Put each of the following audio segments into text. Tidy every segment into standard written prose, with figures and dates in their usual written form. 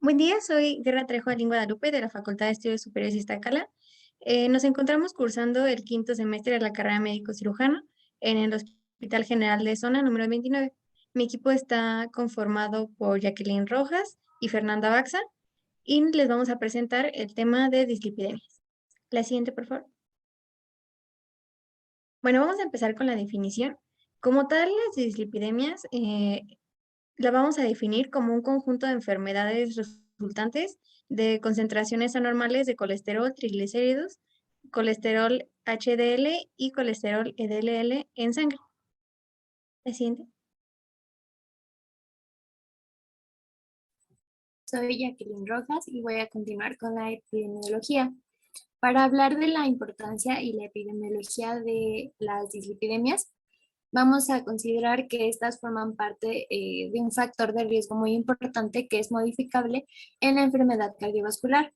Buen día, soy Guerra Trejo Alín Guadalupe de la Facultad de Estudios Superiores Iztacala. Nos encontramos cursando el quinto semestre de la carrera médico cirujano en el Hospital General de Zona número 29. Mi equipo está conformado por Jacqueline Rojas y Fernanda Baxa y les vamos a presentar el tema de dislipidemias. La siguiente, por favor. Bueno, vamos a empezar con la definición. Como tal, las dislipidemias la vamos a definir como un conjunto de enfermedades resultantes de concentraciones anormales de colesterol, triglicéridos, colesterol HDL y colesterol LDL en sangre. La siguiente. Soy Jacqueline Rojas y voy a continuar con la epidemiología. Para hablar de la importancia y la epidemiología de las dislipidemias, vamos a considerar que estas forman parte de un factor de riesgo muy importante que es modificable en la enfermedad cardiovascular.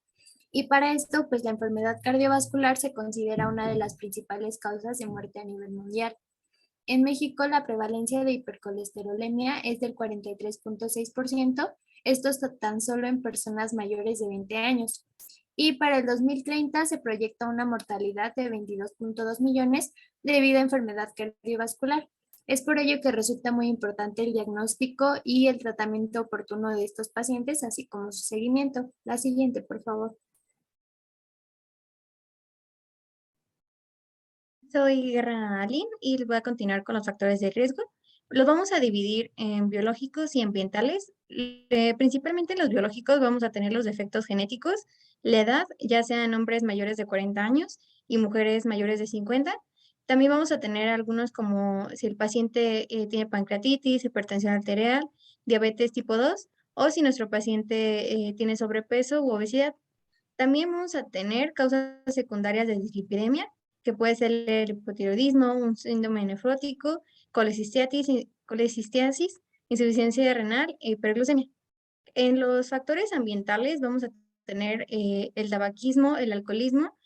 Y para esto, pues la enfermedad cardiovascular se considera una de las principales causas de muerte a nivel mundial. En México, la prevalencia de hipercolesterolemia es del 43.6%, esto está tan solo en personas mayores de 20 años. Y para el 2030 se proyecta una mortalidad de 22.2 millones debido a enfermedad cardiovascular. Es por ello que resulta muy importante el diagnóstico y el tratamiento oportuno de estos pacientes, así como su seguimiento. La siguiente, por favor. Soy Guerra Alín y voy a continuar con los factores de riesgo. Los vamos a dividir en biológicos y ambientales. Principalmente los biológicos vamos a tener los defectos genéticos, la edad, ya sean hombres mayores de 40 años y mujeres mayores de 50. También vamos a tener algunos como si el paciente tiene pancreatitis, hipertensión arterial, diabetes tipo 2 o si nuestro paciente tiene sobrepeso u obesidad. También vamos a tener causas secundarias de dislipidemia, que puede ser el hipotiroidismo, un síndrome nefrótico, colecistiasis, insuficiencia renal e hiperglucemia. En los factores ambientales vamos a tener el tabaquismo, el alcoholismo,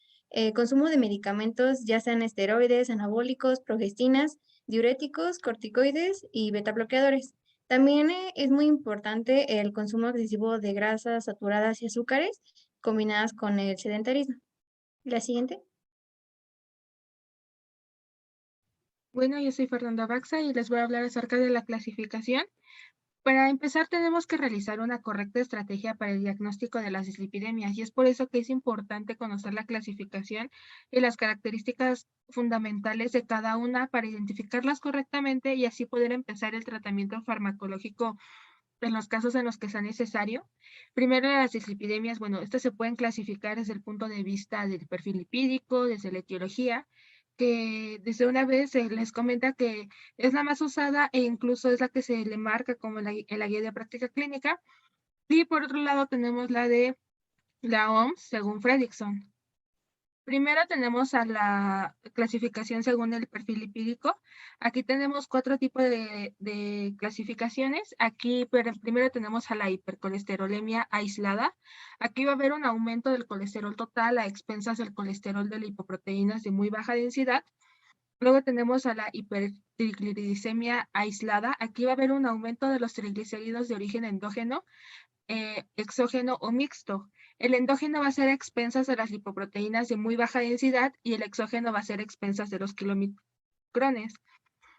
consumo de medicamentos, ya sean esteroides, anabólicos, progestinas, diuréticos, corticoides y betabloqueadores. También es muy importante el consumo excesivo de grasas saturadas y azúcares combinadas con el sedentarismo. La siguiente. Bueno, yo soy Fernanda Baxa y les voy a hablar acerca de la clasificación. Para empezar, tenemos que realizar una correcta estrategia para el diagnóstico de las dislipidemias y es por eso que es importante conocer la clasificación y las características fundamentales de cada una para identificarlas correctamente y así poder empezar el tratamiento farmacológico en los casos en los que sea necesario. Primero, las dislipidemias, bueno, estas se pueden clasificar desde el punto de vista del perfil lipídico, desde la etiología, que desde una vez se les comenta que es la más usada e incluso es la que se le marca como en la guía de práctica clínica. Y por otro lado tenemos la de la OMS según Fredrickson. Primero tenemos a la clasificación según el perfil lipídico. Aquí tenemos 4 tipos de clasificaciones. Aquí primero tenemos a la hipercolesterolemia aislada. Aquí va a haber un aumento del colesterol total a expensas del colesterol de lipoproteínas de muy baja densidad. Luego tenemos a la hipertrigliceridemia aislada. Aquí va a haber un aumento de los triglicéridos de origen endógeno, exógeno o mixto. El endógeno va a ser a expensas de las lipoproteínas de muy baja densidad y el exógeno va a ser a expensas de los kilomicrones.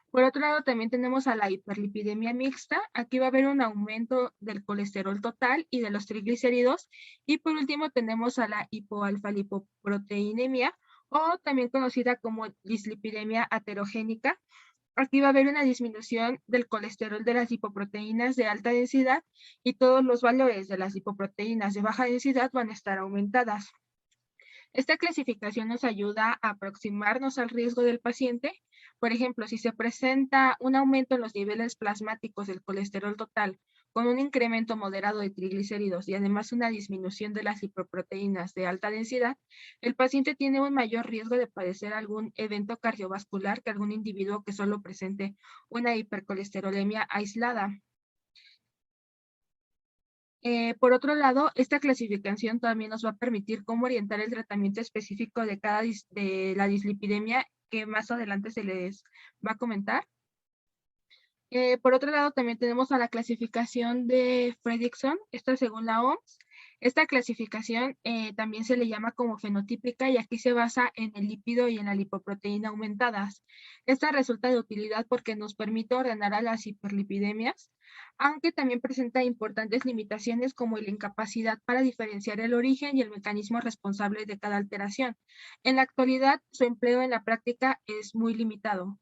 Por otro lado, también tenemos a la hiperlipidemia mixta. Aquí va a haber un aumento del colesterol total y de los triglicéridos. Y por último, tenemos a la hipoalfa-lipoproteinemia, o también conocida como dislipidemia aterogénica. Aquí va a haber una disminución del colesterol de las lipoproteínas de alta densidad y todos los valores de las lipoproteínas de baja densidad van a estar aumentadas. Esta clasificación nos ayuda a aproximarnos al riesgo del paciente. Por ejemplo, si se presenta un aumento en los niveles plasmáticos del colesterol total con un incremento moderado de triglicéridos y además una disminución de las lipoproteínas de alta densidad, el paciente tiene un mayor riesgo de padecer algún evento cardiovascular que algún individuo que solo presente una hipercolesterolemia aislada. Por otro lado, esta clasificación también nos va a permitir cómo orientar el tratamiento específico de de la dislipidemia, que más adelante se les va a comentar. Por otro lado, también tenemos a la clasificación de Fredrickson, esta según la OMS. Esta clasificación también se le llama como fenotípica y aquí se basa en el lípido y en la lipoproteína aumentadas. Esta resulta de utilidad porque nos permite ordenar a las hiperlipidemias, aunque también presenta importantes limitaciones como la incapacidad para diferenciar el origen y el mecanismo responsable de cada alteración. En la actualidad, su empleo en la práctica es muy limitado.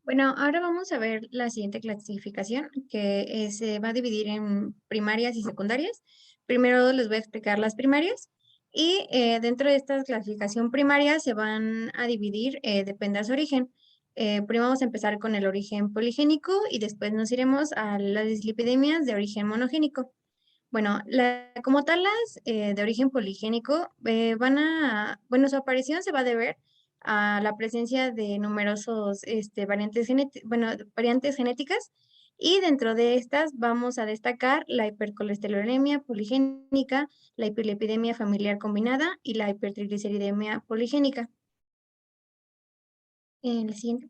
Bueno, ahora vamos a ver la siguiente clasificación, que se va a dividir en primarias y secundarias. Primero les voy a explicar las primarias y dentro de esta clasificación primaria se van a dividir, depende de su origen. Primero vamos a empezar con el origen poligénico y después nos iremos a las dislipidemias de origen monogénico. Bueno, como tal, las de origen poligénico bueno, su aparición se va a deber a la presencia de numerosos variantes genéticas y dentro de estas vamos a destacar la hipercolesterolemia poligénica, la hiperlipidemia familiar combinada y la hipertrigliceridemia poligénica. El siguiente.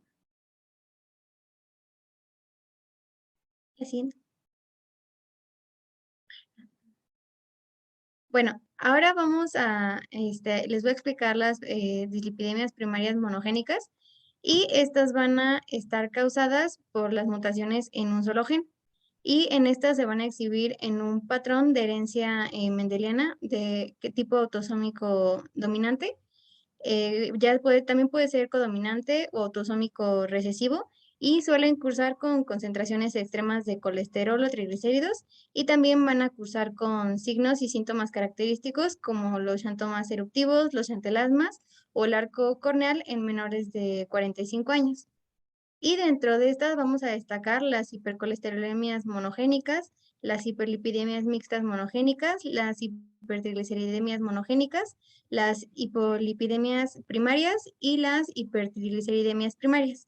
El siguiente. Bueno, ahora les voy a explicar las dislipidemias primarias monogénicas y estas van a estar causadas por las mutaciones en un solo gen. Y en estas se van a exhibir en un patrón de herencia mendeliana de qué tipo autosómico dominante. También puede ser codominante o autosómico recesivo y suelen cursar con concentraciones extremas de colesterol o triglicéridos y también van a cursar con signos y síntomas característicos como los xantomas eruptivos, los xantelasmas o el arco corneal en menores de 45 años. Y dentro de estas vamos a destacar las hipercolesterolemias monogénicas, las hiperlipidemias mixtas monogénicas, las hipertrigliceridemias monogénicas, las hipolipidemias primarias y las hipertrigliceridemias primarias.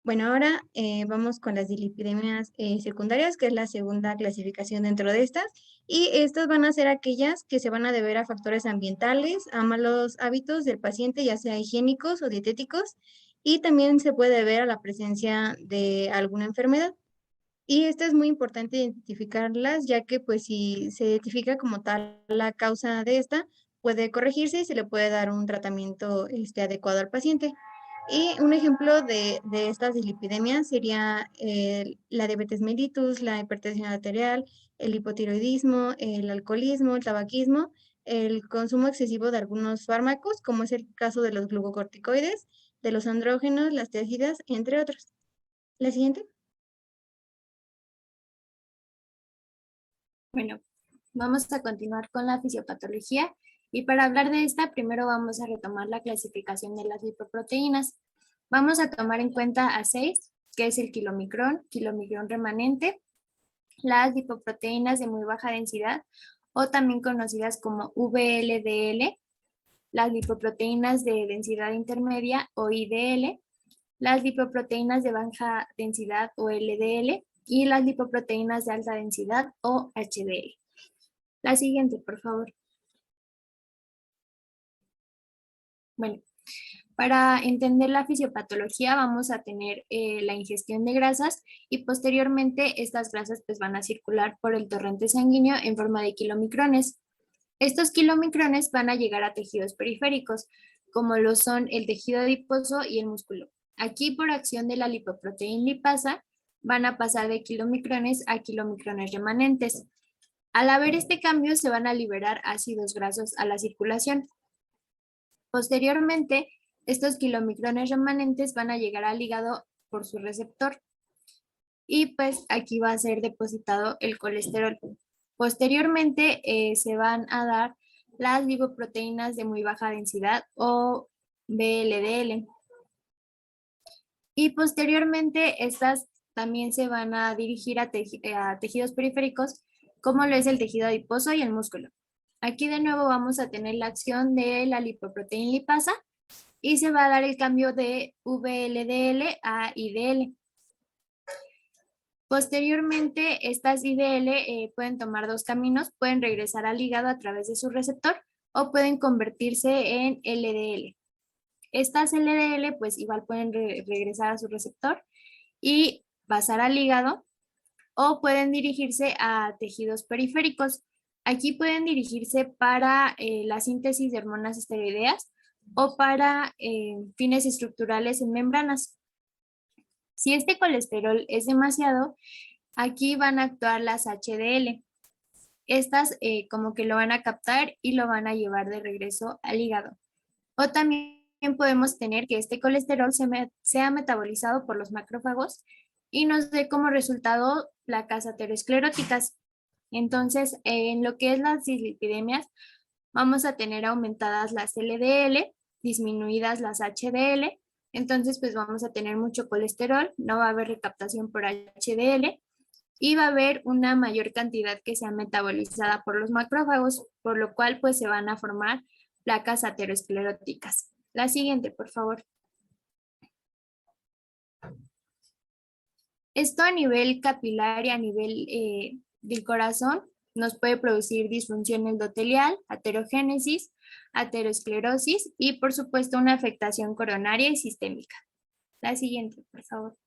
Bueno, ahora vamos con las dislipidemias secundarias, que es la segunda clasificación dentro de estas, y estas van a ser aquellas que se van a deber a factores ambientales, a malos hábitos del paciente, ya sea higiénicos o dietéticos, y también se puede deber a la presencia de alguna enfermedad. Y esto es muy importante identificarlas, ya que pues si se identifica como tal la causa de esta, puede corregirse y se le puede dar un tratamiento adecuado al paciente. Y un ejemplo de estas dislipidemias sería la diabetes mellitus, la hipertensión arterial, el hipotiroidismo, el alcoholismo, el tabaquismo, el consumo excesivo de algunos fármacos, como es el caso de los glucocorticoides, de los andrógenos, las tiazidas, entre otros. La siguiente. Bueno, vamos a continuar con la fisiopatología y para hablar de esta, primero vamos a retomar la clasificación de las lipoproteínas. Vamos a tomar en cuenta a 6, que es el kilomicrón remanente, las lipoproteínas de muy baja densidad o también conocidas como VLDL, las lipoproteínas de densidad intermedia o IDL, las lipoproteínas de baja densidad o LDL y las lipoproteínas de alta densidad o HDL. La siguiente, por favor. Bueno, para entender la fisiopatología vamos a tener la ingestión de grasas y posteriormente estas grasas pues van a circular por el torrente sanguíneo en forma de kilomicrones. Estos kilomicrones van a llegar a tejidos periféricos, como lo son el tejido adiposo y el músculo. Aquí por acción de la lipoproteína lipasa van a pasar de kilomicrones a kilomicrones remanentes. Al haber este cambio se van a liberar ácidos grasos a la circulación. Posteriormente, estos kilomicrones remanentes van a llegar al hígado por su receptor y pues aquí va a ser depositado el colesterol. Posteriormente se van a dar las lipoproteínas de muy baja densidad o VLDL. Y posteriormente estas también se van a dirigir a tejidos periféricos como lo es el tejido adiposo y el músculo. Aquí de nuevo vamos a tener la acción de la lipoproteína lipasa y se va a dar el cambio de VLDL a IDL. Posteriormente, estas IDL pueden tomar dos caminos, pueden regresar al hígado a través de su receptor o pueden convertirse en LDL. Estas LDL pues igual pueden regresar a su receptor y pasar al hígado, o pueden dirigirse a tejidos periféricos. Aquí pueden dirigirse para la síntesis de hormonas esteroideas o para fines estructurales en membranas. Si este colesterol es demasiado, aquí van a actuar las HDL. Estas como que lo van a captar y lo van a llevar de regreso al hígado. O también podemos tener que este colesterol sea metabolizado por los macrófagos y nos dé como resultado placas ateroscleróticas. Entonces, en lo que es las dislipidemias, vamos a tener aumentadas las LDL, disminuidas las HDL. Entonces, pues vamos a tener mucho colesterol, no va a haber recaptación por HDL y va a haber una mayor cantidad que sea metabolizada por los macrófagos, por lo cual pues se van a formar placas ateroscleróticas. La siguiente, por favor. Esto a nivel capilar y a nivel del corazón nos puede producir disfunción endotelial, aterogénesis, aterosclerosis y por supuesto una afectación coronaria y sistémica. La siguiente, por favor.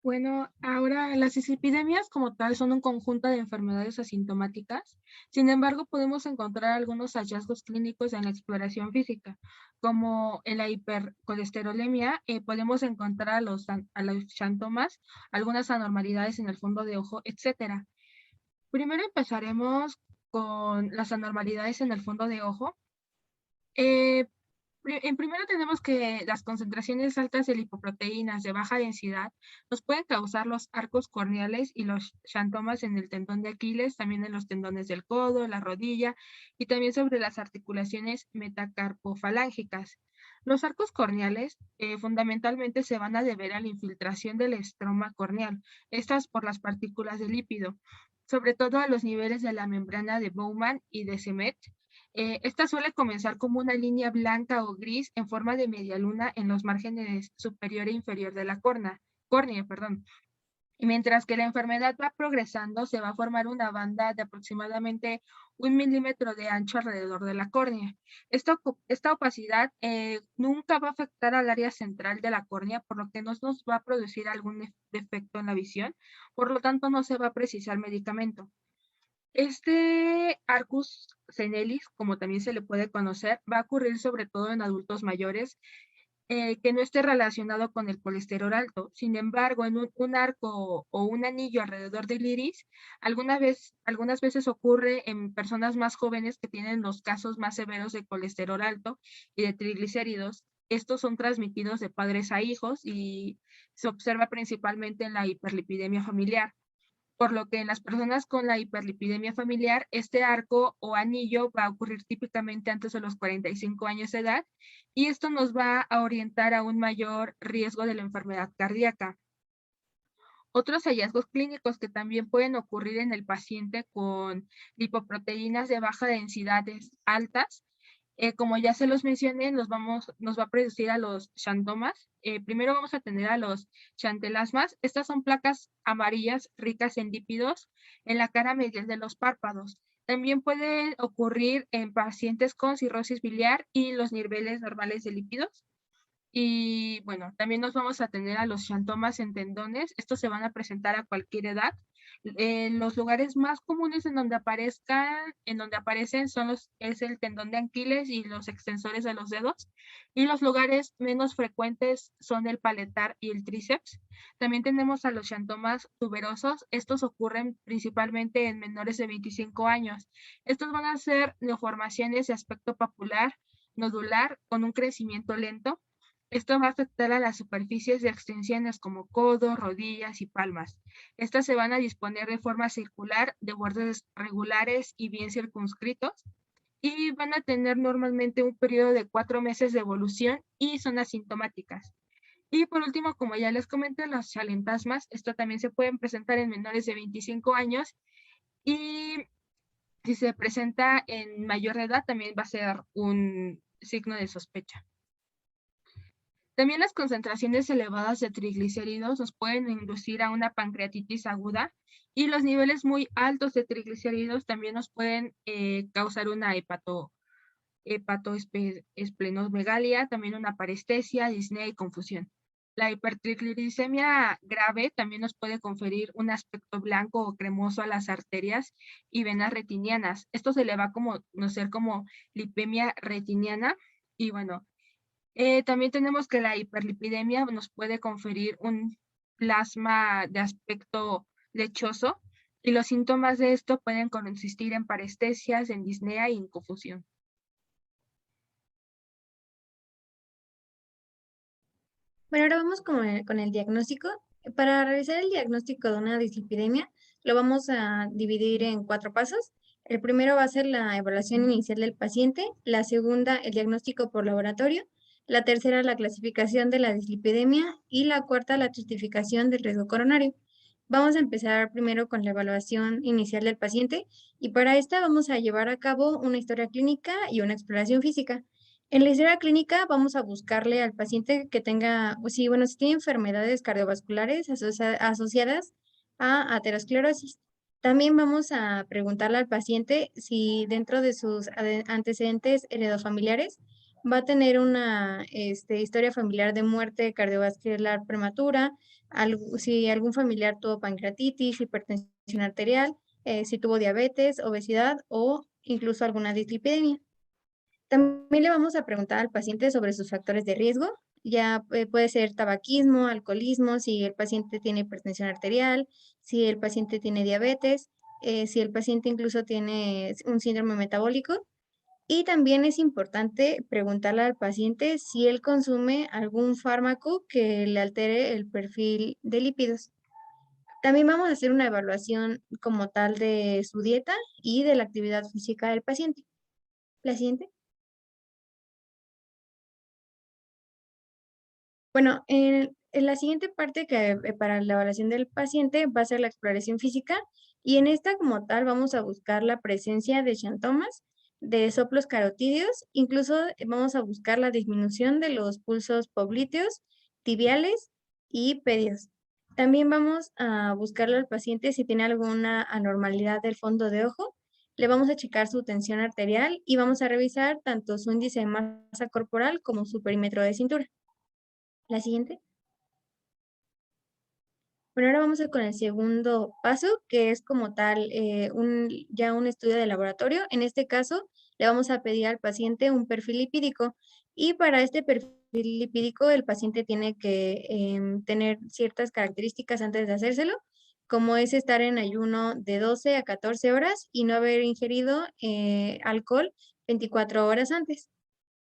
Bueno, ahora las dislipidemias como tal son un conjunto de enfermedades asintomáticas. Sin embargo, podemos encontrar algunos hallazgos clínicos en la exploración física, como en la hipercolesterolemia, podemos encontrar a los xantomas, algunas anormalidades en el fondo de ojo, etc. Primero empezaremos con las anormalidades en el fondo de ojo. En primero tenemos que las concentraciones altas de lipoproteínas de baja densidad nos pueden causar los arcos corneales y los xantomas en el tendón de Aquiles, también en los tendones del codo, la rodilla y también sobre las articulaciones metacarpofalángicas. Los arcos corneales fundamentalmente se van a deber a la infiltración del estroma corneal, estas por las partículas de lípido, sobre todo a los niveles de la membrana de Bowman y de Semet. Esta suele comenzar como una línea blanca o gris en forma de media luna en los márgenes superior e inferior de la córnea. Y mientras que la enfermedad va progresando, se va a formar una banda de aproximadamente 1 milímetro de ancho alrededor de la córnea. Esta opacidad nunca va a afectar al área central de la córnea, por lo que no nos va a producir algún defecto en la visión, por lo tanto no se va a precisar medicamento. Este Arcus senelis, como también se le puede conocer, va a ocurrir sobre todo en adultos mayores que no esté relacionado con el colesterol alto. Sin embargo, en un arco o un anillo alrededor del iris, algunas veces ocurre en personas más jóvenes que tienen los casos más severos de colesterol alto y de triglicéridos. Estos son transmitidos de padres a hijos y se observa principalmente en la hiperlipidemia familiar, por lo que en las personas con la hiperlipidemia familiar, este arco o anillo va a ocurrir típicamente antes de los 45 años de edad, y esto nos va a orientar a un mayor riesgo de la enfermedad cardíaca. Otros hallazgos clínicos que también pueden ocurrir en el paciente con lipoproteínas de baja densidad altas, como ya se los mencioné, nos va a producir a los xantomas. Primero vamos a tener a los xantelasmas. Estas son placas amarillas ricas en lípidos en la cara medial de los párpados. También puede ocurrir en pacientes con cirrosis biliar y los niveles normales de lípidos. Y bueno, también nos vamos a tener a los xantomas en tendones. Estos se van a presentar a cualquier edad. Los lugares más comunes en donde aparecen es el tendón de Aquiles y los extensores de los dedos. Y los lugares menos frecuentes son el paletar y el tríceps. También tenemos a los xantomas tuberosos. Estos ocurren principalmente en menores de 25 años. Estos van a ser neoformaciones de aspecto papular, nodular, con un crecimiento lento. Esto va a afectar a las superficies de extensiones como codos, rodillas y palmas. Estas se van a disponer de forma circular, de bordes regulares y bien circunscritos, y van a tener normalmente un periodo de 4 meses de evolución y son asintomáticas. Y por último, como ya les comenté, los chalentasmas, esto también se pueden presentar en menores de 25 años y si se presenta en mayor edad también va a ser un signo de sospecha. También las concentraciones elevadas de triglicéridos nos pueden inducir a una pancreatitis aguda y los niveles muy altos de triglicéridos también nos pueden causar una hepatoesplenomegalia, también una parestesia, disnea y confusión. La hipertriglicemia grave también nos puede conferir un aspecto blanco o cremoso a las arterias y venas retinianas. Esto se le va a conocer como lipemia retiniana. Y bueno, también tenemos que la hiperlipidemia nos puede conferir un plasma de aspecto lechoso, y los síntomas de esto pueden consistir en parestesias, en disnea y en confusión. Bueno, ahora vamos con el diagnóstico. Para realizar el diagnóstico de una dislipidemia, lo vamos a dividir en 4 pasos. El primero va a ser la evaluación inicial del paciente, la segunda, el diagnóstico por laboratorio, la tercera, la clasificación de la dislipidemia y la cuarta, la justificación del riesgo coronario. Vamos a empezar primero con la evaluación inicial del paciente y para esta vamos a llevar a cabo una historia clínica y una exploración física. En la historia clínica vamos a buscarle al paciente que tenga, si tiene enfermedades cardiovasculares asociadas a aterosclerosis. También vamos a preguntarle al paciente si dentro de sus antecedentes heredofamiliares va a tener una historia familiar de muerte cardiovascular prematura, si algún familiar tuvo pancreatitis, hipertensión arterial, si tuvo diabetes, obesidad o incluso alguna dislipidemia. También le vamos a preguntar al paciente sobre sus factores de riesgo, ya puede ser tabaquismo, alcoholismo, si el paciente tiene hipertensión arterial, si el paciente tiene diabetes, si el paciente incluso tiene un síndrome metabólico. Y también es importante preguntarle al paciente si él consume algún fármaco que le altere el perfil de lípidos. También vamos a hacer una evaluación como tal de su dieta y de la actividad física del paciente. La siguiente. Bueno, en la siguiente parte que para la evaluación del paciente va a ser la exploración física y en esta como tal vamos a buscar la presencia de xantomas, de soplos carotídeos, incluso vamos a buscar la disminución de los pulsos popliteos, tibiales y pedios. También vamos a buscarle al paciente si tiene alguna anormalidad del fondo de ojo. Le vamos a checar su tensión arterial y vamos a revisar tanto su índice de masa corporal como su perímetro de cintura. La siguiente. Bueno, ahora vamos a ir con el segundo paso, que es como tal ya un estudio de laboratorio. En este caso, le vamos a pedir al paciente un perfil lipídico y para este perfil lipídico el paciente tiene que tener ciertas características antes de hacérselo, como es estar en ayuno de 12 a 14 horas y no haber ingerido alcohol 24 horas antes.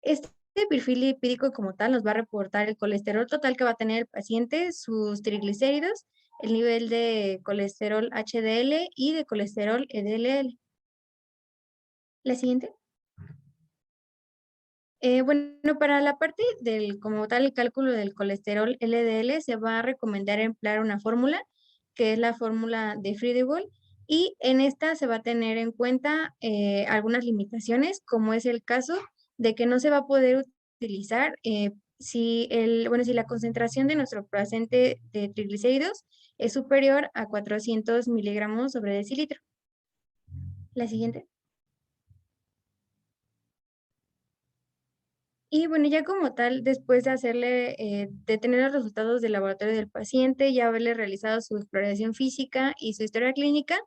Este perfil lipídico como tal nos va a reportar el colesterol total que va a tener el paciente, sus triglicéridos, el nivel de colesterol HDL y de colesterol LDL. La siguiente. Bueno, para la parte del, como tal, el cálculo del colesterol LDL se va a recomendar emplear una fórmula, que es la fórmula de Friedewald, y en esta se va a tener en cuenta algunas limitaciones, como es el caso de que no se va a poder utilizar si la concentración de nuestro paciente de triglicéridos es superior a 400 miligramos sobre decilitro. La siguiente. Y bueno, ya como tal, después de hacerle, de tener los resultados del laboratorio del paciente, ya haberle realizado su exploración física y su historia clínica,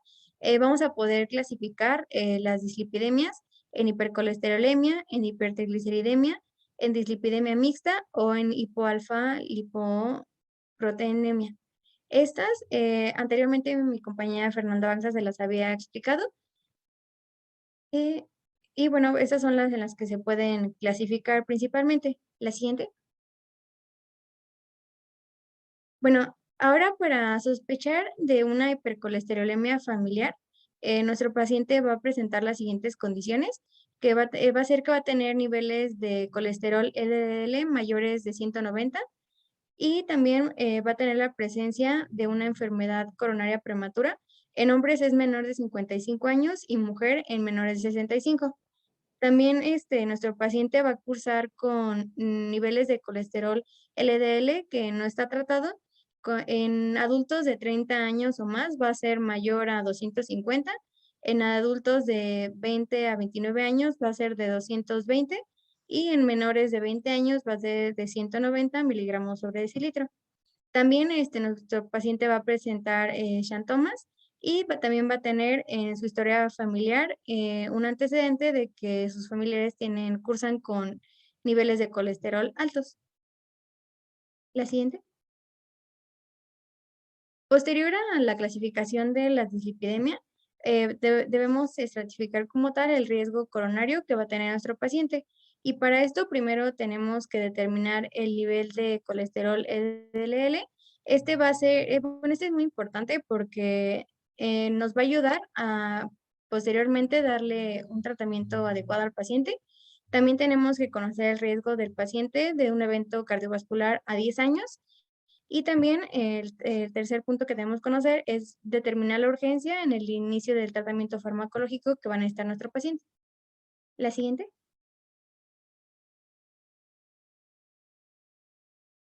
vamos a poder clasificar las dislipidemias en hipercolesterolemia, en hipertrigliceridemia, en dislipidemia mixta o en hipoalfa lipoproteinemia. Estas, anteriormente mi compañera Fernanda Banza se las había explicado. Eh, y bueno, esas son las en las que se pueden clasificar principalmente. La siguiente. Bueno, ahora para sospechar de una hipercolesterolemia familiar, nuestro paciente va a presentar las siguientes condiciones, que va a ser que va a tener niveles de colesterol LDL mayores de 190 y también va a tener la presencia de una enfermedad coronaria prematura. En hombres es menor de 55 años y mujer en menores de 65. También nuestro paciente va a cursar con niveles de colesterol LDL que no está tratado. En adultos de 30 años o más va a ser mayor a 250. En adultos de 20 a 29 años va a ser de 220 y en menores de 20 años va a ser de 190 miligramos sobre decilitro. También nuestro paciente va a presentar xantomas y también va a tener en su historia familiar un antecedente de que sus familiares cursan con niveles de colesterol altos. La siguiente. Posterior a la clasificación de la dislipidemia, debemos estratificar como tal el riesgo coronario que va a tener nuestro paciente. Y para esto primero tenemos que determinar el nivel de colesterol LDL. Este va a ser, bueno, este es muy importante porque nos va a ayudar a posteriormente darle un tratamiento adecuado al paciente. También tenemos que conocer el riesgo del paciente de un evento cardiovascular a 10 años y también el tercer punto que debemos conocer es determinar la urgencia en el inicio del tratamiento farmacológico que va a necesitar nuestro paciente. La siguiente.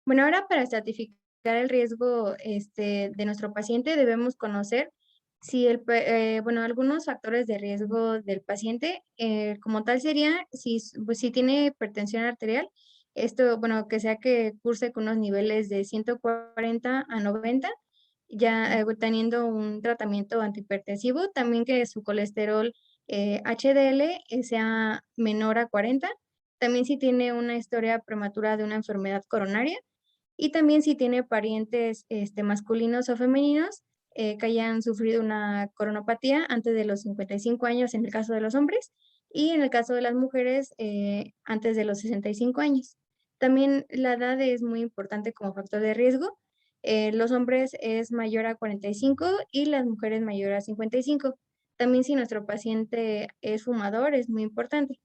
Bueno, ahora para estratificar el riesgo de nuestro paciente debemos conocer si bueno, algunos factores de riesgo del paciente, como tal sería pues, si tiene hipertensión arterial, esto, bueno, que sea que curse con unos niveles de 140 a 90, ya teniendo un tratamiento antihipertensivo, también que su colesterol HDL sea menor a 40, también si tiene una historia prematura de una enfermedad coronaria, y también si tiene parientes masculinos o femeninos que hayan sufrido una coronopatía antes de los 55 años en el caso de los hombres y en el caso de las mujeres antes de los 65 años. También la edad es muy importante como factor de riesgo. Los hombres es mayor a 45 y las mujeres mayor a 55. También si nuestro paciente es fumador es muy importante.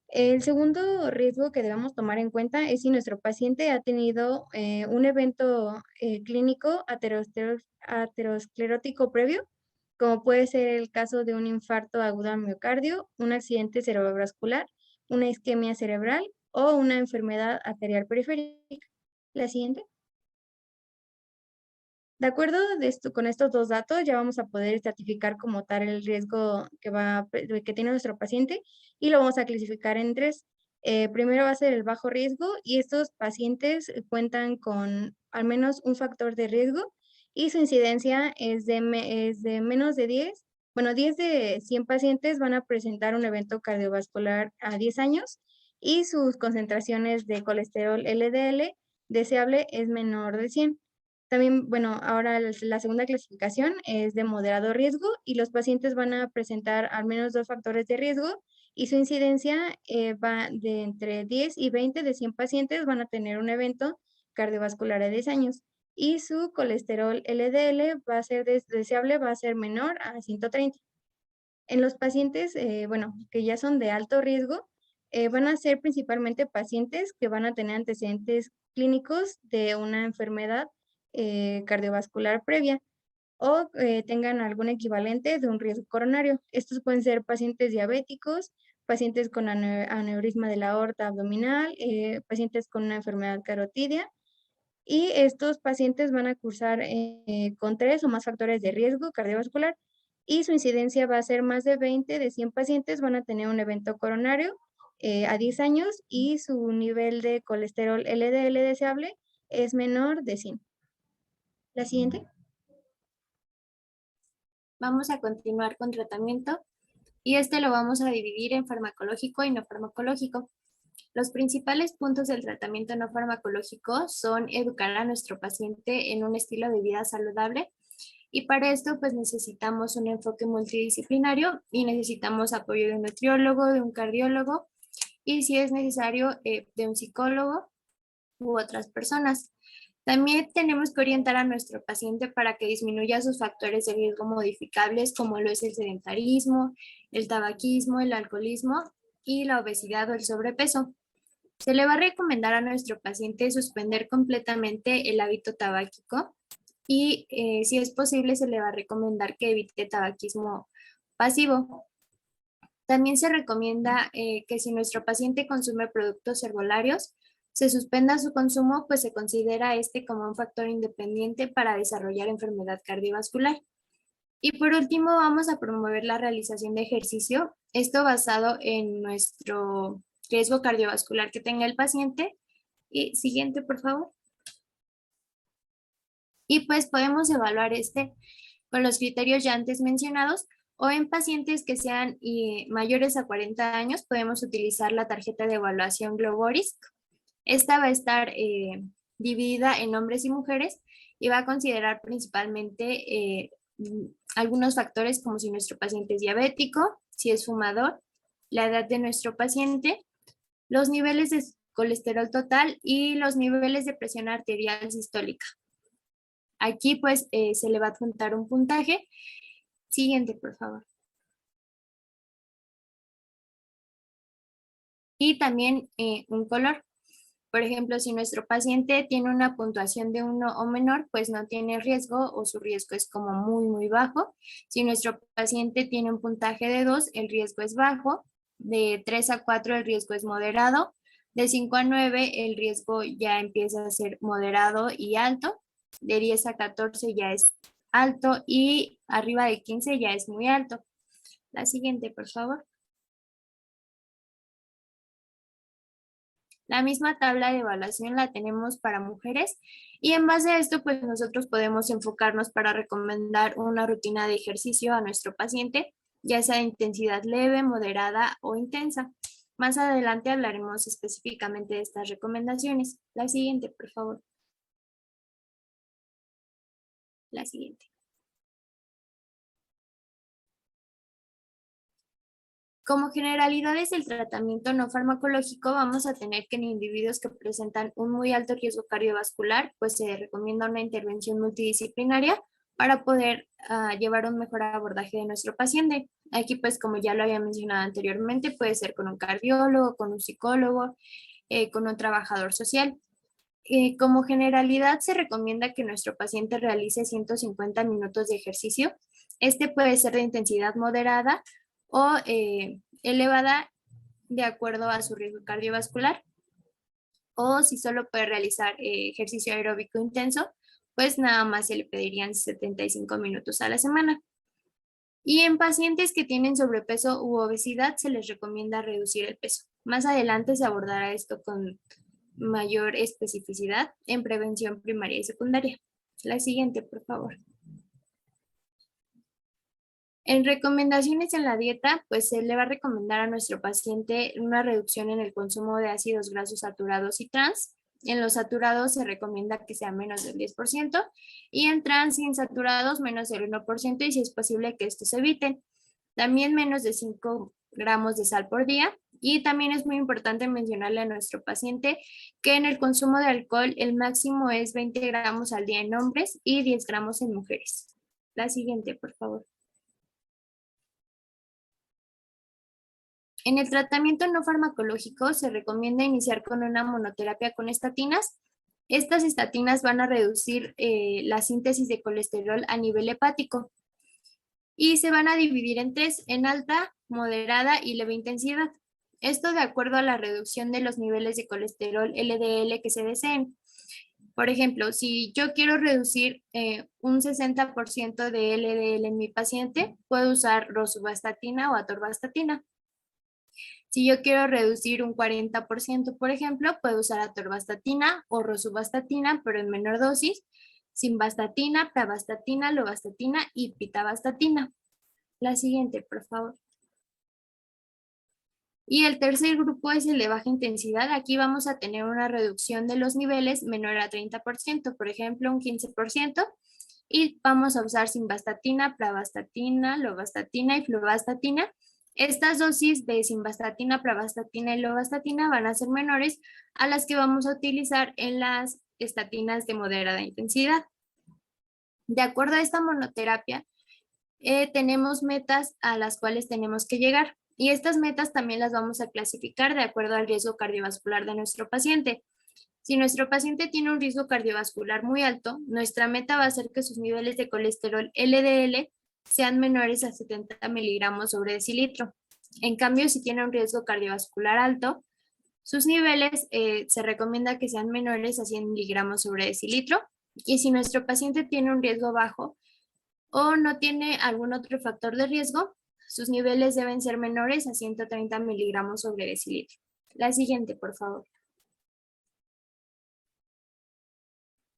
El segundo riesgo que debemos tomar en cuenta es si nuestro paciente ha tenido un evento clínico aterosclerótico previo, como puede ser el caso de un infarto agudo al miocardio, un accidente cerebrovascular, una isquemia cerebral o una enfermedad arterial periférica. La siguiente. De acuerdo con estos dos datos, ya vamos a poder estratificar como tal el riesgo que tiene nuestro paciente y lo vamos a clasificar en tres. Primero va a ser el bajo riesgo y estos pacientes cuentan con al menos un factor de riesgo y su incidencia es de menos de 10. Bueno, 10 de 100 pacientes van a presentar un evento cardiovascular a 10 años y sus concentraciones de colesterol LDL deseable es menor de 100. También, bueno, ahora la segunda clasificación es de moderado riesgo y los pacientes van a presentar al menos dos factores de riesgo y su incidencia va de entre 10 y 20 de 100 pacientes van a tener un evento cardiovascular a 10 años y su colesterol LDL va a ser deseable, va a ser menor a 130. En los pacientes, bueno, que ya son de alto riesgo, van a ser principalmente pacientes que van a tener antecedentes clínicos de una enfermedad cardiovascular previa o tengan algún equivalente de un riesgo coronario. Estos pueden ser pacientes diabéticos, pacientes con aneurisma de la aorta abdominal, pacientes con una enfermedad carotidia, y estos pacientes van a cursar con 3 o más factores de riesgo cardiovascular y su incidencia va a ser más de 20 de 100 pacientes van a tener un evento coronario a 10 años y su nivel de colesterol LDL deseable es menor de 100. La siguiente. Vamos a continuar con tratamiento y este lo vamos a dividir en farmacológico y no farmacológico. Los principales puntos del tratamiento no farmacológico son educar a nuestro paciente en un estilo de vida saludable y para esto pues necesitamos un enfoque multidisciplinario y necesitamos apoyo de un nutriólogo, de un cardiólogo y si es necesario de un psicólogo u otras personas. También tenemos que orientar a nuestro paciente para que disminuya sus factores de riesgo modificables como lo es el sedentarismo, el tabaquismo, el alcoholismo y la obesidad o el sobrepeso. Se le va a recomendar a nuestro paciente suspender completamente el hábito tabáquico y si es posible se le va a recomendar que evite tabaquismo pasivo. También se recomienda que si nuestro paciente consume productos herbolarios, se suspenda su consumo, pues se considera este como un factor independiente para desarrollar enfermedad cardiovascular. Y por último, vamos a promover la realización de ejercicio, esto basado en nuestro riesgo cardiovascular que tenga el paciente. Y siguiente, por favor. Y pues podemos evaluar este con los criterios ya antes mencionados, o en pacientes que sean mayores a 40 años, podemos utilizar la tarjeta de evaluación Globorisk. Esta va a estar dividida en hombres y mujeres y va a considerar principalmente algunos factores como si nuestro paciente es diabético, si es fumador, la edad de nuestro paciente, los niveles de colesterol total y los niveles de presión arterial sistólica. Aquí pues se le va a adjuntar un puntaje. Siguiente, por favor. Y también un color. Por ejemplo, si nuestro paciente tiene una puntuación de 1 o menor, pues no tiene riesgo o su riesgo es como muy, muy bajo. Si nuestro paciente tiene un puntaje de 2, el riesgo es bajo. De 3 a 4, el riesgo es moderado. De 5 a 9, el riesgo ya empieza a ser moderado y alto. De 10 a 14 ya es alto y arriba de 15 ya es muy alto. La siguiente, por favor. La misma tabla de evaluación la tenemos para mujeres y en base a esto, pues nosotros podemos enfocarnos para recomendar una rutina de ejercicio a nuestro paciente, ya sea de intensidad leve, moderada o intensa. Más adelante hablaremos específicamente de estas recomendaciones. La siguiente, por favor. La siguiente. Como generalidades del tratamiento no farmacológico, vamos a tener que en individuos que presentan un muy alto riesgo cardiovascular, pues se recomienda una intervención multidisciplinaria para poder llevar un mejor abordaje de nuestro paciente. Aquí, pues como ya lo había mencionado anteriormente, puede ser con un cardiólogo, con un psicólogo, con un trabajador social. Como generalidad, se recomienda que nuestro paciente realice 150 minutos de ejercicio. Este puede ser de intensidad moderada o elevada de acuerdo a su riesgo cardiovascular. O si solo puede realizar ejercicio aeróbico intenso, pues nada más se le pedirían 75 minutos a la semana. Y en pacientes que tienen sobrepeso u obesidad, se les recomienda reducir el peso. Más adelante se abordará esto con mayor especificidad en prevención primaria y secundaria. La siguiente, por favor. En recomendaciones en la dieta, pues se le va a recomendar a nuestro paciente una reducción en el consumo de ácidos grasos saturados y trans. En los saturados se recomienda que sea menos del 10% y en trans y insaturados menos del 1% y si es posible que estos se eviten. También menos de 5 gramos de sal por día. Y también es muy importante mencionarle a nuestro paciente que en el consumo de alcohol el máximo es 20 gramos al día en hombres y 10 gramos en mujeres. La siguiente, por favor. En el tratamiento no farmacológico se recomienda iniciar con una monoterapia con estatinas. Estas estatinas van a reducir la síntesis de colesterol a nivel hepático y se van a dividir en 3, en alta, moderada y leve intensidad. Esto de acuerdo a la reducción de los niveles de colesterol LDL que se deseen. Por ejemplo, si yo quiero reducir un 60% de LDL en mi paciente, puedo usar rosuvastatina o atorvastatina. Si yo quiero reducir un 40%, por ejemplo, puedo usar atorvastatina o rosuvastatina, pero en menor dosis, simvastatina, pravastatina, lovastatina y pitavastatina. La siguiente, por favor. Y el tercer grupo es el de baja intensidad. Aquí vamos a tener una reducción de los niveles menor a 30%, por ejemplo, un 15%. Y vamos a usar simvastatina, pravastatina, lovastatina y fluvastatina. Estas dosis de simvastatina, pravastatina y lovastatina van a ser menores a las que vamos a utilizar en las estatinas de moderada intensidad. De acuerdo a esta monoterapia, tenemos metas a las cuales tenemos que llegar y estas metas también las vamos a clasificar de acuerdo al riesgo cardiovascular de nuestro paciente. Si nuestro paciente tiene un riesgo cardiovascular muy alto, nuestra meta va a ser que sus niveles de colesterol LDL sean menores a 70 miligramos sobre decilitro. En cambio, si tiene un riesgo cardiovascular alto, sus niveles se recomienda que sean menores a 100 miligramos sobre decilitro. Y si nuestro paciente tiene un riesgo bajo, o no tiene algún otro factor de riesgo, sus niveles deben ser menores a 130 miligramos sobre decilitro. La siguiente, por favor.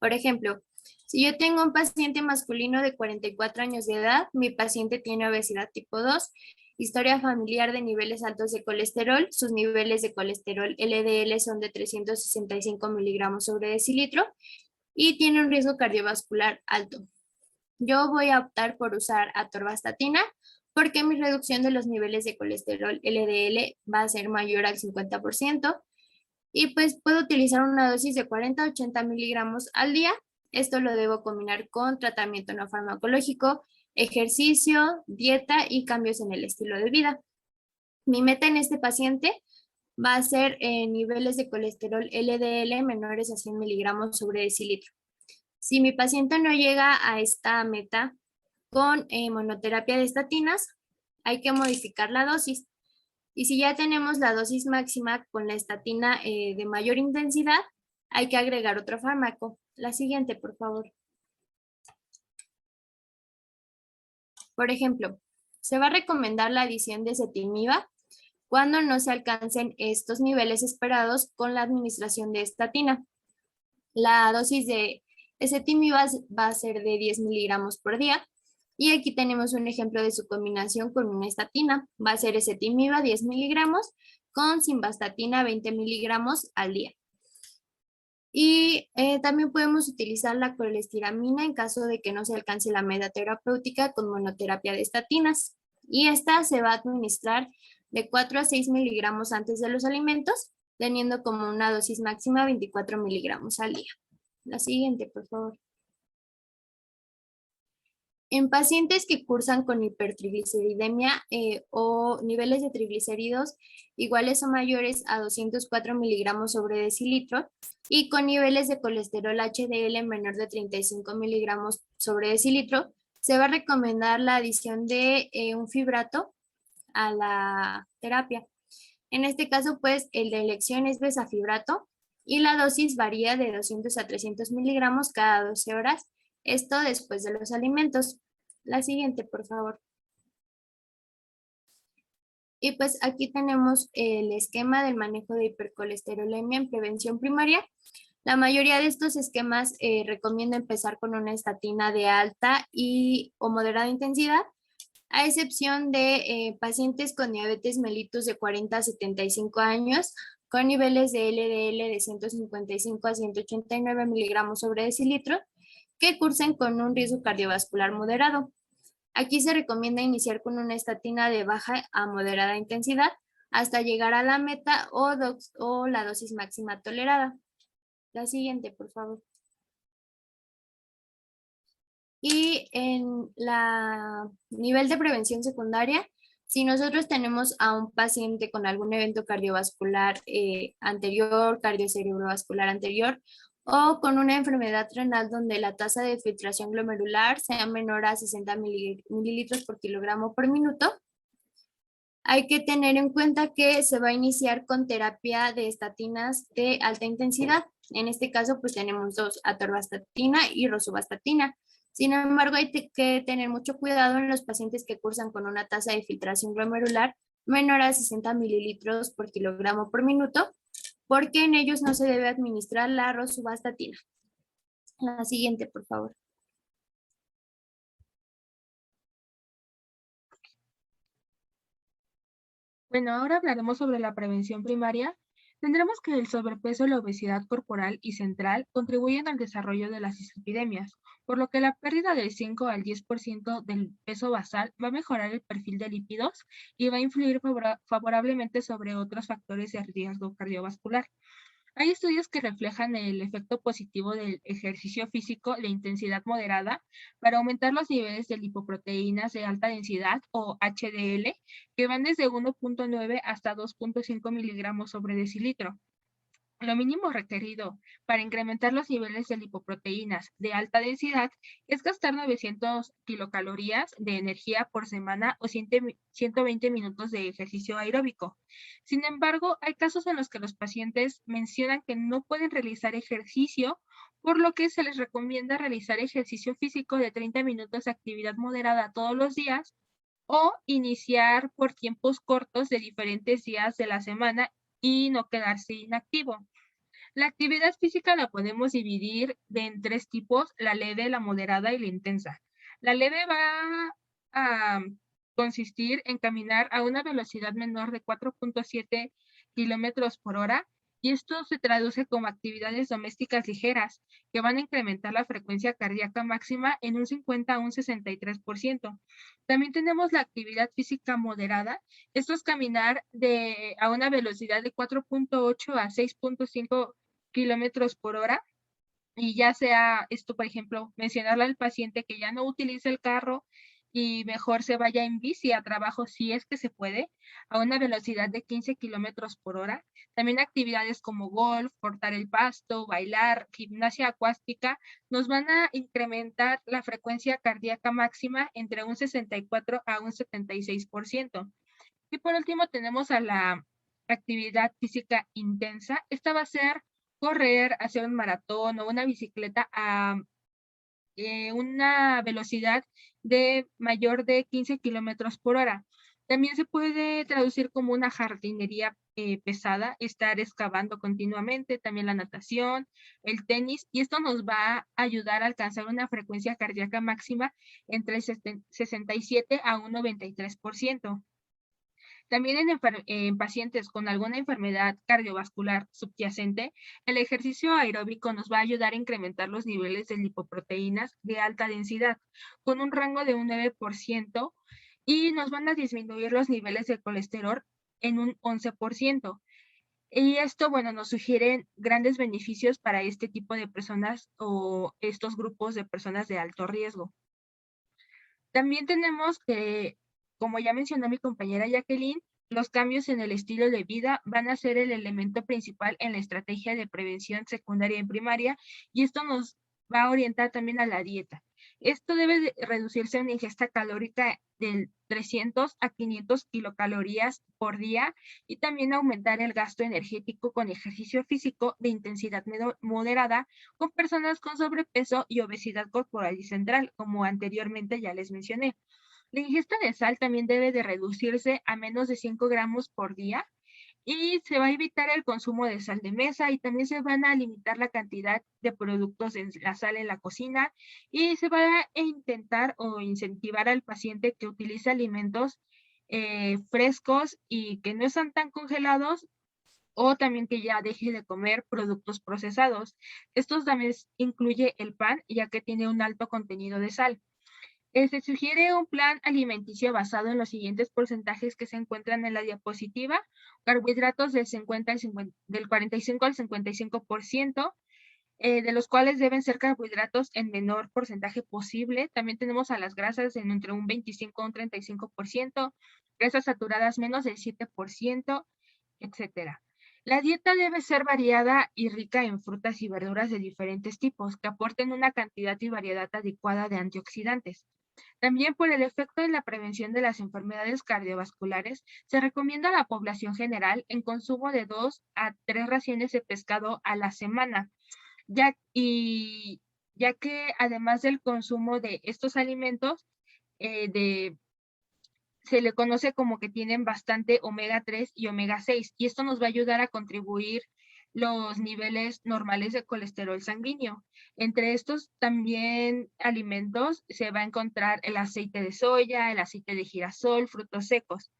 Por ejemplo, si yo tengo un paciente masculino de 44 años de edad, mi paciente tiene obesidad tipo 2, historia familiar de niveles altos de colesterol, sus niveles de colesterol LDL son de 365 miligramos sobre decilitro y tiene un riesgo cardiovascular alto. Yo voy a optar por usar atorvastatina porque mi reducción de los niveles de colesterol LDL va a ser mayor al 50%. Y pues puedo utilizar una dosis de 40 a 80 miligramos al día. Esto lo debo combinar con tratamiento no farmacológico, ejercicio, dieta y cambios en el estilo de vida. Mi meta en este paciente va a ser niveles de colesterol LDL menores a 100 miligramos sobre decilitro. Si mi paciente no llega a esta meta con monoterapia de estatinas, hay que modificar la dosis. Y si ya tenemos la dosis máxima con la estatina de mayor intensidad, hay que agregar otro fármaco. La siguiente, por favor. Por ejemplo, se va a recomendar la adición de ezetimiba cuando no se alcancen estos niveles esperados con la administración de estatina. La dosis de ezetimiba va a ser de 10 miligramos por día. Y aquí tenemos un ejemplo de su combinación con una estatina. Va a ser ezetimiba 10 miligramos con simvastatina 20 miligramos al día. Y también podemos utilizar la colestiramina en caso de que no se alcance la meta terapéutica con monoterapia de estatinas. Y esta se va a administrar de 4 a 6 miligramos antes de los alimentos, teniendo como una dosis máxima 24 miligramos al día. La siguiente, por favor. En pacientes que cursan con hipertrigliceridemia o niveles de triglicéridos iguales o mayores a 204 miligramos sobre decilitro y con niveles de colesterol HDL menor de 35 miligramos sobre decilitro, se va a recomendar la adición de un fibrato a la terapia. En este caso, pues, el de elección es bezafibrato y la dosis varía de 200 a 300 miligramos cada 12 horas. Esto después de los alimentos. La siguiente, por favor. Y pues aquí tenemos el esquema del manejo de hipercolesterolemia en prevención primaria. La mayoría de estos esquemas recomienda empezar con una estatina de alta o moderada intensidad, a excepción de pacientes con diabetes mellitus de 40 a 75 años, con niveles de LDL de 155 a 189 miligramos sobre decilitro, que cursen con un riesgo cardiovascular moderado. Aquí se recomienda iniciar con una estatina de baja a moderada intensidad hasta llegar a la meta o la dosis máxima tolerada. La siguiente, por favor. Y en la nivel de prevención secundaria, si nosotros tenemos a un paciente con algún evento cardiovascular anterior, cardiocerebrovascular anterior, o con una enfermedad renal donde la tasa de filtración glomerular sea menor a 60 mililitros por kilogramo por minuto, hay que tener en cuenta que se va a iniciar con terapia de estatinas de alta intensidad. En este caso, pues tenemos dos, atorvastatina y rosuvastatina. Sin embargo, hay que tener mucho cuidado en los pacientes que cursan con una tasa de filtración glomerular menor a 60 mililitros por kilogramo por minuto, porque en ellos no se debe administrar la rosuvastatina. La siguiente, por favor. Bueno, ahora hablaremos sobre la prevención primaria. Tendremos que el sobrepeso, la obesidad corporal y central contribuyen al desarrollo de las dislipidemias, por lo que la pérdida del 5 al 10% del peso basal va a mejorar el perfil de lípidos y va a influir favorablemente sobre otros factores de riesgo cardiovascular. Hay estudios que reflejan el efecto positivo del ejercicio físico de intensidad moderada para aumentar los niveles de lipoproteínas de alta densidad o HDL, que van desde 1.9 hasta 2.5 miligramos sobre decilitro. Lo mínimo requerido para incrementar los niveles de lipoproteínas de alta densidad es gastar 900 kilocalorías de energía por semana o 120 minutos de ejercicio aeróbico. Sin embargo, hay casos en los que los pacientes mencionan que no pueden realizar ejercicio por lo que se les recomienda realizar ejercicio físico de 30 minutos de actividad moderada todos los días o iniciar por tiempos cortos de diferentes días de la semana y no quedarse inactivo. La actividad física la podemos dividir en 3 tipos: la leve, la moderada y la intensa. La leve va a consistir en caminar a una velocidad menor de 4.7 kilómetros por hora, y esto se traduce como actividades domésticas ligeras que van a incrementar la frecuencia cardíaca máxima en un 50 a un 63%. También tenemos la actividad física moderada. Esto es caminar a una velocidad de 4.8 a 6.5 kilómetros por hora, y ya sea esto, por ejemplo, mencionarle al paciente que ya no utilice el carro y mejor se vaya en bici a trabajo si es que se puede, a una velocidad de 15 kilómetros por hora. También actividades como golf, cortar el pasto, bailar, gimnasia acuática, nos van a incrementar la frecuencia cardíaca máxima entre un 64 a un 76%. Y por último tenemos a la actividad física intensa. Esta va a ser correr, hacer un maratón o una bicicleta a una velocidad de mayor de 15 kilómetros por hora. También se puede traducir como una jardinería pesada, estar excavando continuamente, también la natación, el tenis, y esto nos va a ayudar a alcanzar una frecuencia cardíaca máxima entre el 67 a un 93%. También en pacientes con alguna enfermedad cardiovascular subyacente, el ejercicio aeróbico nos va a ayudar a incrementar los niveles de lipoproteínas de alta densidad con un rango de un 9%, y nos van a disminuir los niveles de colesterol en un 11%. Y esto, bueno, nos sugiere grandes beneficios para este tipo de personas o estos grupos de personas de alto riesgo. También tenemos que, como ya mencionó mi compañera Jacqueline, los cambios en el estilo de vida van a ser el elemento principal en la estrategia de prevención secundaria y primaria, y esto nos va a orientar también a la dieta. Esto debe de reducirse a una ingesta calórica de 300 a 500 kilocalorías por día, y también aumentar el gasto energético con ejercicio físico de intensidad moderada con personas con sobrepeso y obesidad corporal y central, como anteriormente ya les mencioné. La ingesta de sal también debe de reducirse a menos de 5 gramos por día, y se va a evitar el consumo de sal de mesa, y también se van a limitar la cantidad de productos de la sal en la cocina, y se va a intentar o incentivar al paciente que utilice alimentos frescos y que no están tan congelados, o también que ya deje de comer productos procesados. Estos también incluye el pan, ya que tiene un alto contenido de sal. Se sugiere un plan alimenticio basado en los siguientes porcentajes que se encuentran en la diapositiva: carbohidratos del 45 al 55%, de los cuales deben ser carbohidratos en menor porcentaje posible. También tenemos a las grasas en entre un 25 a un 35%, grasas saturadas menos del 7%, etcétera. La dieta debe ser variada y rica en frutas y verduras de diferentes tipos que aporten una cantidad y variedad adecuada de antioxidantes. También, por el efecto en la prevención de las enfermedades cardiovasculares, se recomienda a la población general el consumo de 2 a 3 raciones de pescado a la semana, ya que además del consumo de estos alimentos, se le conoce como que tienen bastante omega 3 y omega 6, y esto nos va a ayudar a contribuir los niveles normales de colesterol sanguíneo. Entre estos también alimentos se va a encontrar el aceite de soya, el aceite de girasol, frutos secos.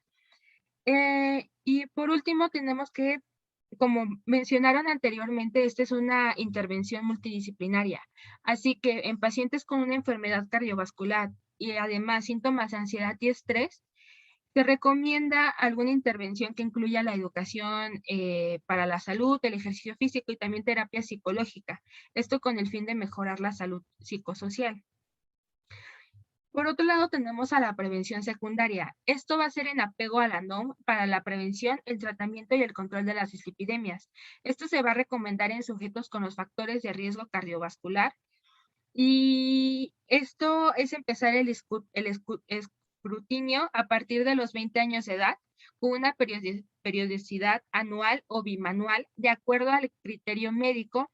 Y por último tenemos que, como mencionaron anteriormente, esta es una intervención multidisciplinaria. Así que en pacientes con una enfermedad cardiovascular y además síntomas de ansiedad y estrés, se recomienda alguna intervención que incluya la educación para la salud, el ejercicio físico y también terapia psicológica. Esto con el fin de mejorar la salud psicosocial. Por otro lado, tenemos a la prevención secundaria. Esto va a ser en apego a la NOM para la prevención, el tratamiento y el control de las dislipidemias. Esto se va a recomendar en sujetos con los factores de riesgo cardiovascular, y esto es empezar el escrutinio a partir de los 20 años de edad, con una periodicidad anual o bimanual, de acuerdo al criterio médico,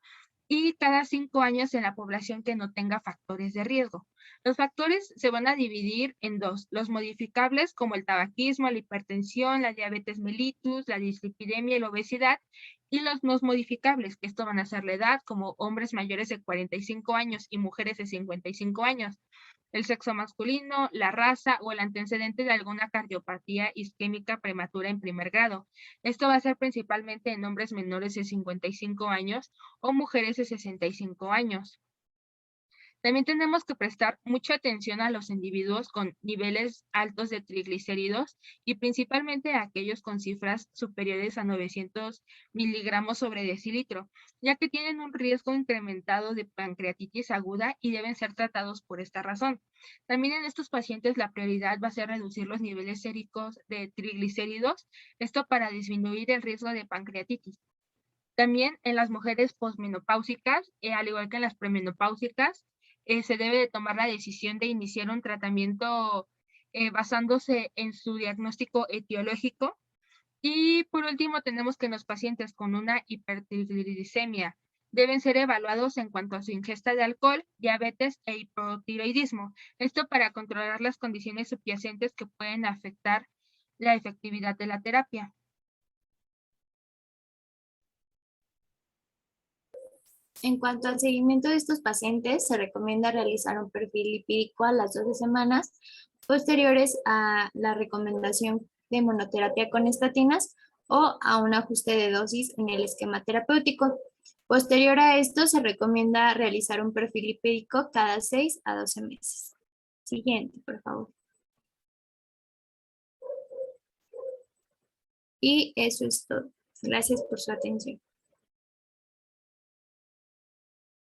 y cada 5 años en la población que no tenga factores de riesgo. Los factores se van a dividir en dos: los modificables como el tabaquismo, la hipertensión, la diabetes mellitus, la dislipidemia y la obesidad, y los no modificables, que esto van a ser la edad, como hombres mayores de 45 años y mujeres de 55 años, el sexo masculino, la raza o el antecedente de alguna cardiopatía isquémica prematura en primer grado. Esto va a ser principalmente en hombres menores de 55 años o mujeres de 65 años. También tenemos que prestar mucha atención a los individuos con niveles altos de triglicéridos y principalmente a aquellos con cifras superiores a 900 miligramos sobre decilitro, ya que tienen un riesgo incrementado de pancreatitis aguda y deben ser tratados por esta razón. También en estos pacientes la prioridad va a ser reducir los niveles séricos de triglicéridos, esto para disminuir el riesgo de pancreatitis. También en las mujeres posmenopáusicas, al igual que en las premenopáusicas, se debe de tomar la decisión de iniciar un tratamiento basándose en su diagnóstico etiológico. Y por último, tenemos que los pacientes con una hipertriglicemia deben ser evaluados en cuanto a su ingesta de alcohol, diabetes e hipotiroidismo. Esto para controlar las condiciones subyacentes que pueden afectar la efectividad de la terapia. En cuanto al seguimiento de estos pacientes, se recomienda realizar un perfil lipídico a las 12 semanas posteriores a la recomendación de monoterapia con estatinas o a un ajuste de dosis en el esquema terapéutico. Posterior a esto, se recomienda realizar un perfil lipídico cada 6 a 12 meses. Siguiente, por favor. Y eso es todo. Gracias por su atención.